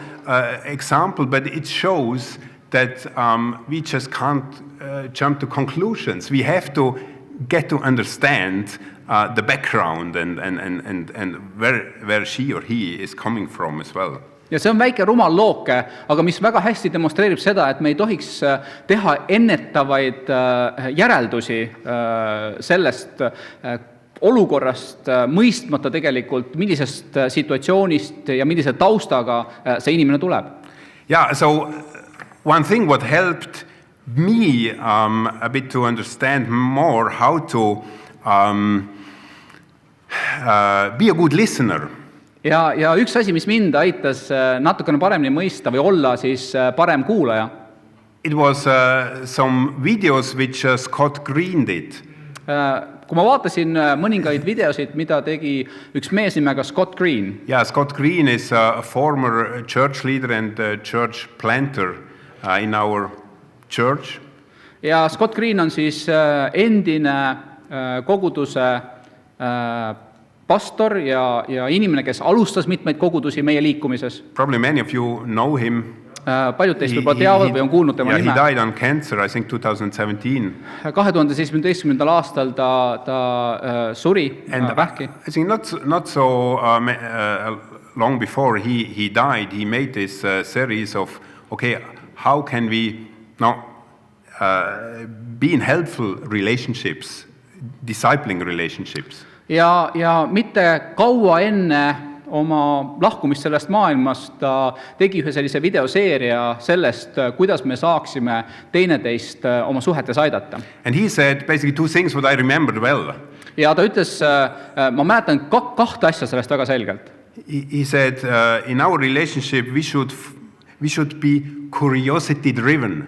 example, but it shows that we just can't jump to conclusions. We have to get to understand the background and where she or he is coming from as well. Ja see on väike rumal looke, aga mis väga hästi demonstreerib seda, et me ei tohiks teha ennetavaid järeldusi sellest olukorrast, mõistmata tegelikult, millisest situatsioonist ja millise taustaga see inimene tuleb. Yeah, so one thing what helped me a bit to understand more how to be a good listener. Ja üks asi, mis mind aitas natukene paremini mõista või olla siis parem kuulaja. It was some videos which Scott Green did. Kui ma vaatasin mõningaid videosid, mida tegi üks mees nimega Scott Green. Yeah, Scott Green is a former church leader and church planter in our church. Ja Scott Green on siis endine koguduse pastor ja inimene, kes alustas mitmeid kogudusi meie liikumises. Probably many of you know him. paljud teist võib-olla teavad või on kuulnud tema yeah, he nime. died on cancer, I think 2017. 2017. aastal ta suri vähki. I think not so long before he died, he made this series of, okay, how can we be in helpful relationships, discipling relationships. Ja mitte kaua enne oma lahkumist sellest maailmast ta tegi ühe sellise videoseeria sellest, kuidas me saaksime teineteist oma suhetes aidata. And he said basically two things what I remembered well. Ja ta ütles, ma mäletan kahte asja sellest väga selgelt. He said in our relationship we should be curiosity driven.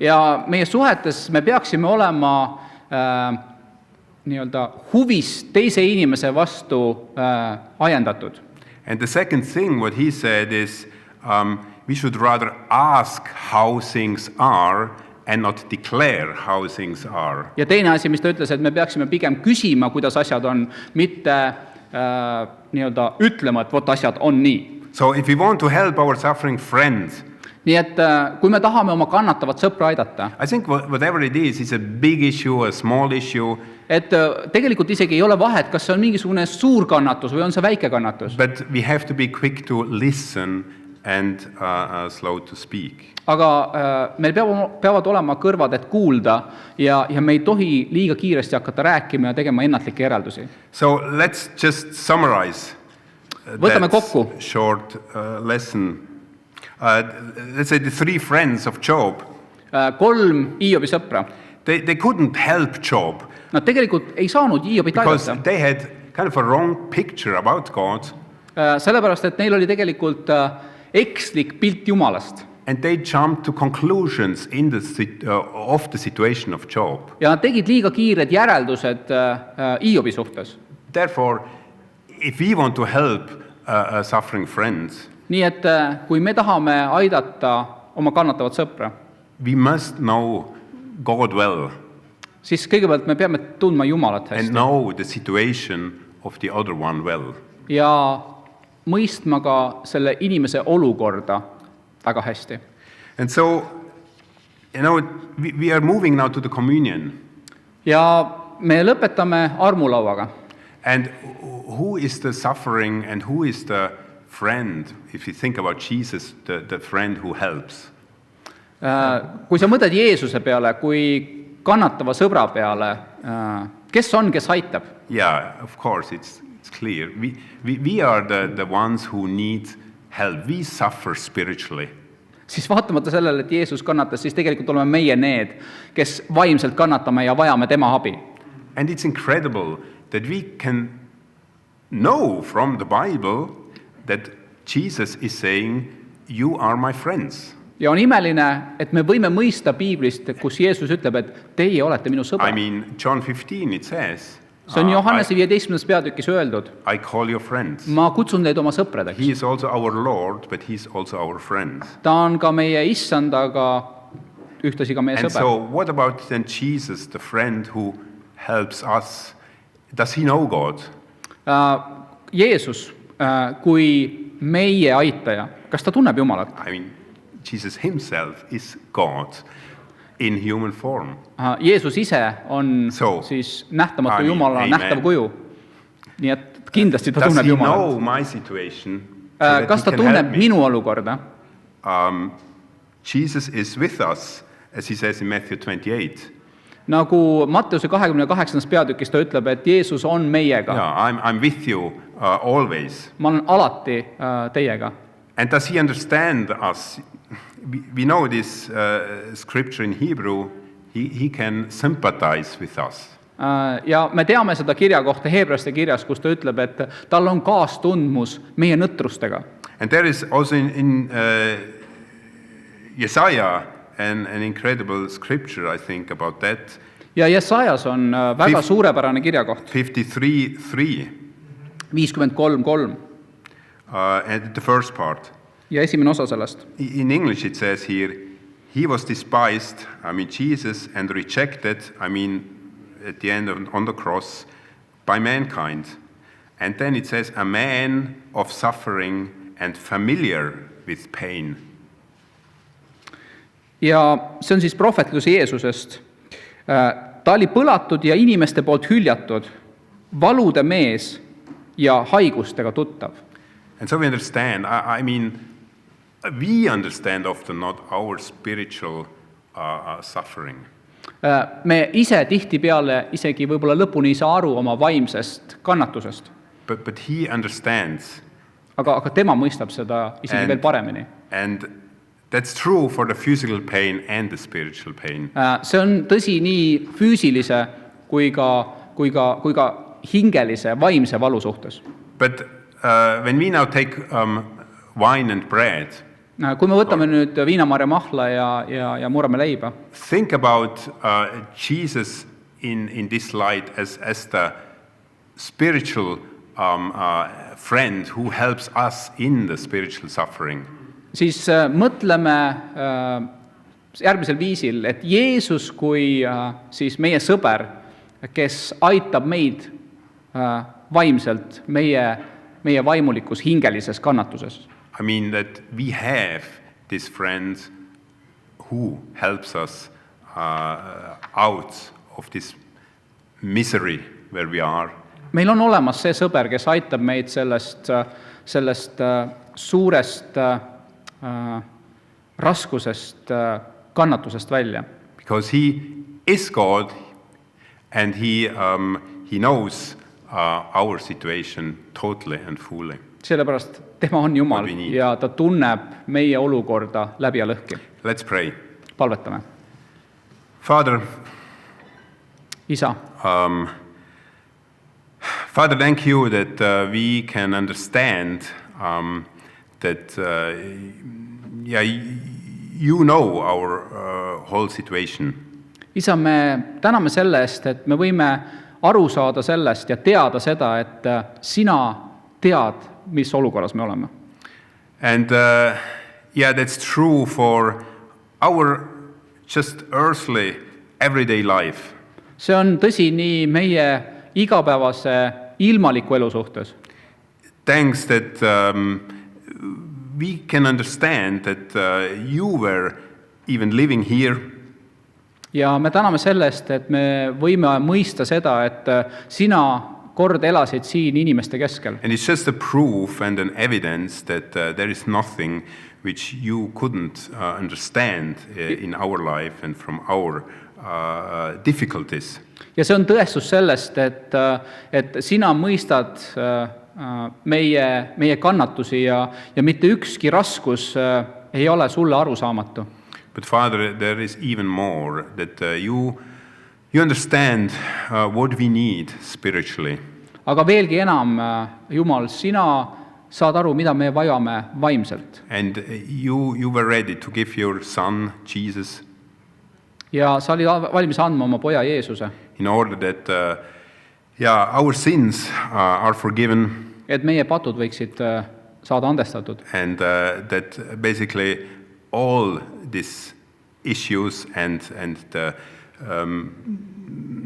Ja meie suhetes me peaksime olema nii-öelda huvis teise inimese vastu ajendatud. And the second thing what he said is we should rather ask how things are and not declare how things are. Ja teine asi, mis ta ütles, et me peaksime pigem küsima, kuidas asjad on, mitte nii-öelda ütlema, et vot asjad on nii. So if we want to help our suffering friends, nii et kui me tahame oma kannatavat sõpra aidata, I think whatever it is a big issue, a small issue, et tegelikult isegi ei ole vahet, kas see on mingisugune suur kannatus või on see väike kannatus. but we have to be quick to listen and slow to speak. Aga meil peavad olema kõrvad, et kuulda ja me ei tohi liiga kiiresti hakata rääkima ja tegema ennatlikke järeldusi. So let's just summarize Võtame kokku. short lesson. Let's say the three friends of Job, 3 Hiobi sõpra. they couldn't help Job Nad tegelikult ei saanud Hiobit because aidata, they had kind of a wrong picture about God, sellepärast, et neil oli tegelikult ekslik pilt Jumalast. and they jumped to conclusions in of the situation of Job. Ja nad tegid liiga kiired järeldused Hiobi suhtes. Therefore, if we want to help suffering friends, Nii et kui me tahame aidata oma kannatavat sõpra, we must know God well siis kõigepealt me peame tundma Jumalat and hästi know the situation of the other one well. ja mõistma ka selle inimese olukorda väga hästi. And so, we are moving now to the communion. Ja me lõpetame armulauaga. And who is the suffering and who is the friend, if you think about Jesus, the friend who helps? Kui sa mõtled Jeesuse peale, kui kannatava sõbra peale, kes on, kes aitab? Yeah, of course, it's clear. We are the ones who need help. We suffer spiritually. Siis vaatamata sellele, et Jeesus kannatas, siis tegelikult oleme meie need, kes vaimselt kannatame ja vajame tema abi. And it's incredible that we can know from the Bible that Jesus is saying, you are my friends. Ja on imeline, et me võime mõista Piiblist, kus Jeesus ütleb, et teie olete minu sõbra. I mean, John 15, it says, See on Johannese 15. peatükis öeldud. I call you friends. Ma kutsun teid oma sõpradeks. He is also our Lord, but he's also our friend. Ta on ka meie issand, aga ühtlasi ka meie And sõber. so what about then Jesus, the friend who helps us? Does he know God? Jeesus, kui meie aitaja, kas ta tunneb Jumalat? I mean, Jesus himself is God in human form. Jeesus ise on So, siis nähtamatu I mean, Jumala amen. nähtav kuju. Nii et kindlasti ta Does tunneb he Jumalat. know my situation? so that Kas he ta can help tunneb me? minu olukorda? Jesus is with us, as he says in Matthew 28. Nagu Matteuse 28. peatükis ta ütleb, et Jeesus on meiega. Yeah, I'm with you always. Ma olen alati teiega. And does he understand us? We know this scripture in Hebrew, he can sympathize with us. Ja me teame seda kirja kohta Heebreaste kirjas, kus ta ütleb, et tal on kaastundmus meie nõtrustega. And there is also in Jesaja an incredible scripture, I think, about that. Ja Jesajas on väga suurepärane kirjakoht, 53:3, 53:3 and the first part. ja esimene osa sellest. In English it says here, he was despised, I mean Jesus, and rejected, I mean at the end on the cross, by mankind. And then it says, a man of suffering and familiar with pain. Ja see on siis prohvetlus Jeesusest. Ta oli põlatud ja inimeste poolt hüljatud, valude mees ja haigustega tuttav. And so we understand, I mean, we understand often not our spiritual suffering. Me ise tihtipeale isegi võib-olla lõpuni ei saa aru oma vaimsest kannatusest, But he understands. aga tema mõistab seda isegi veel paremini. And that's true for the physical pain and the spiritual pain. See on tõsi nii füüsilise kui ka hingelise, vaimse valu suhtes. But when we now take wine and bread, Kui me võtame nüüd viinamarja mahla ja murrame leiba, think about Jesus in this light as the spiritual friend who helps us in the spiritual suffering. siis mõtleme järgmisel viisil, et Jeesus kui siis meie sõber, kes aitab meid vaimselt meie vaimulikus hingelises kannatuses. I mean that we have this friend who helps us out of this misery where we are. Meil on olemas see sõber, kes aitab meid sellest suurest raskusest, kannatusest välja. Because he is God and he knows our situation totally and fully. Sellepärast tema on Jumal What we need. ja ta tunneb meie olukorda läbi ja lõhki. Let's pray. Palvetame. Father, Isa, Father, thank you that we can understand that you know our whole situation. Isa, me täname selle eest, et me võime aru saada sellest ja teada seda, et sina tead, mis olukorras me oleme. And that's true for our just earthly everyday life. See on tõsi nii meie igapäevase ilmaliku elu suhtes. Thanks that we can understand that you were even living here. Ja me täname sellest, et me võime mõista seda, et sina kord elasid siin inimeste keskel. And it's just a proof and an evidence that there is nothing which you couldn't understand in our life and from our difficulties. Ja see on tõestus sellest, et sina mõistad meie kannatusi ja mitte ükski raskus ei ole sulle arusaamatu. But Father, there is even more, that you understand what we need spiritually. Aga veelgi enam, Jumal, sina saad aru, mida me vajame vaimselt. And you were ready to give your son, Jesus, Ja sa olid valmis andma oma poja Jeesuse, in order that our sins are forgiven, et meie patud võiksid saada andestatud. and that basically all these issues and the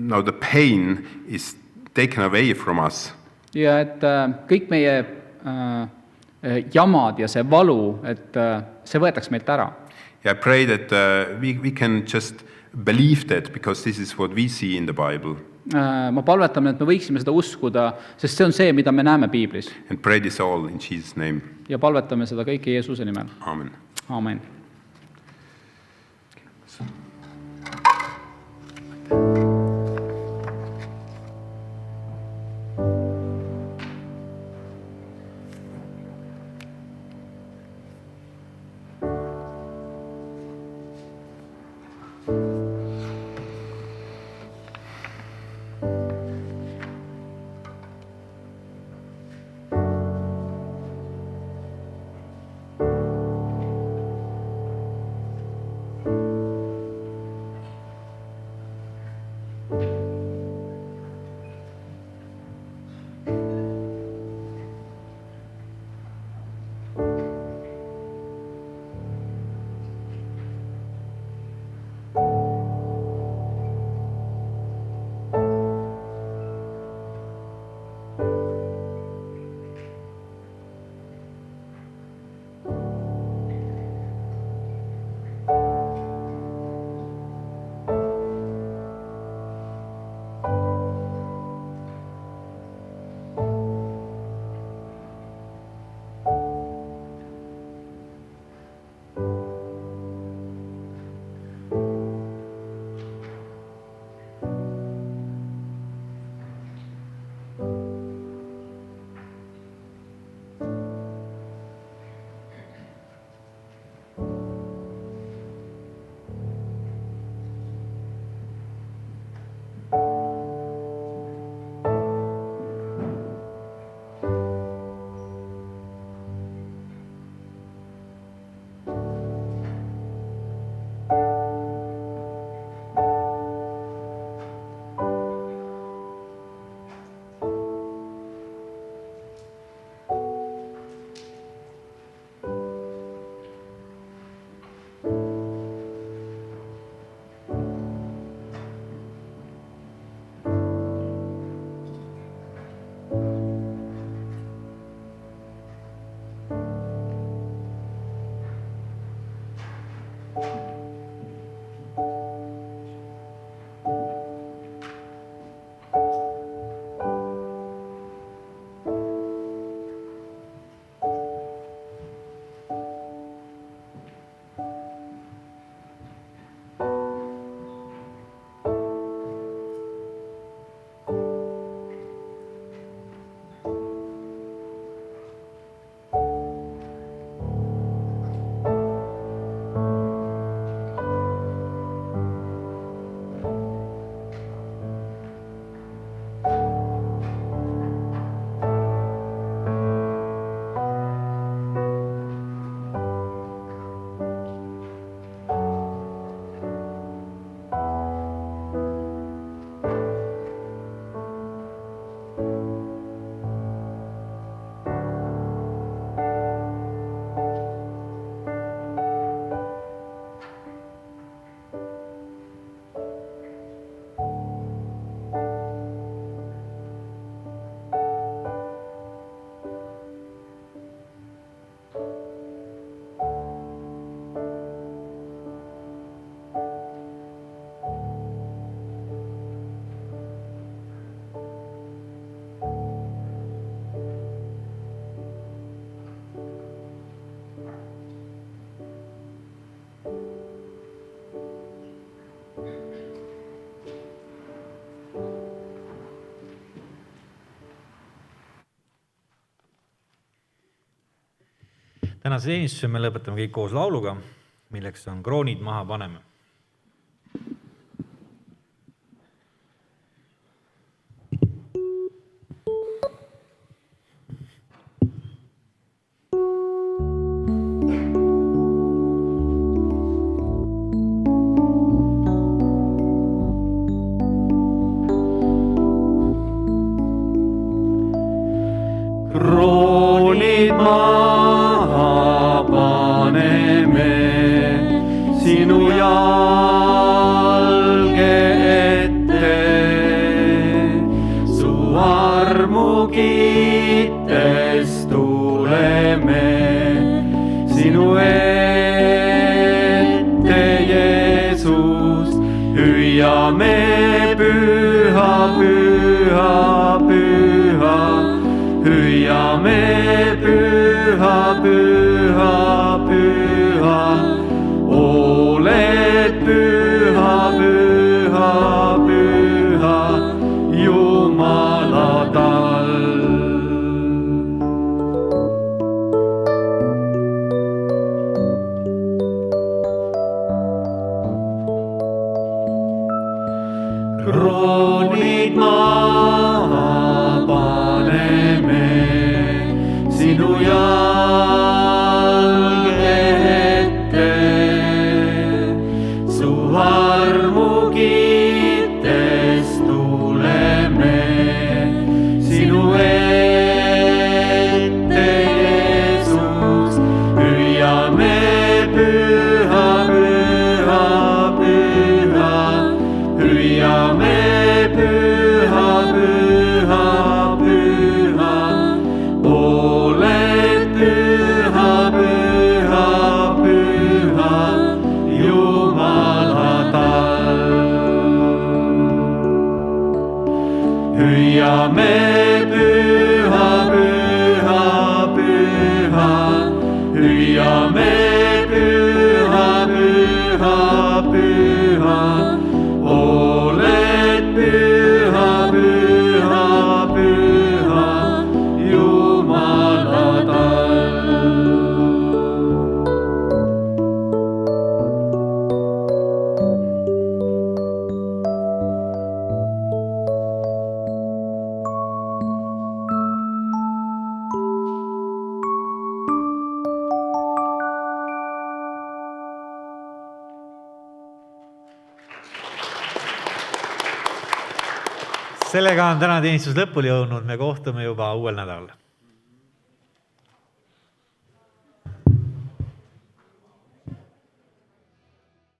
now the pain is taken away from us. Ja et kõik meie jamad ja see valu, et see võetaks meilt ära. I pray that we can just believe that, because this is what we see in the Bible, Ma palvetan, et me võiksime seda uskuda, sest see on see, mida me näeme Piiblis. and pray this all in Jesus' name. Ja palvetame seda kõike Jeesuse nimel. Amen. Aamen. tänase teenistuse me lõpetame kõik koos lauluga, milleks on Kroonid maha paneme. Kroonid maha paneme, sinu jalge ette, su armu kiites tuleme, sinu ette, Jeesus, hüüame püha, püha, püha. Hüüame püha, püha, püha, oled püha, püha, püha, Jumala tall. Kroonid maha paneme, sinu jalge ette, su armu kiites tuleme, sinu ette, Jeesus, hüüame püha, püha, püha, hüüame püha, püha, püha, oled püha, püha, püha, Jumala tall. Hüüame püha, püha, püha, hüüame püha, püha, püha, oled püha, püha, püha, Jumala tall. Sellega on täna teenistus lõpuni jõudnud, me kohtume juba uuel nädalal.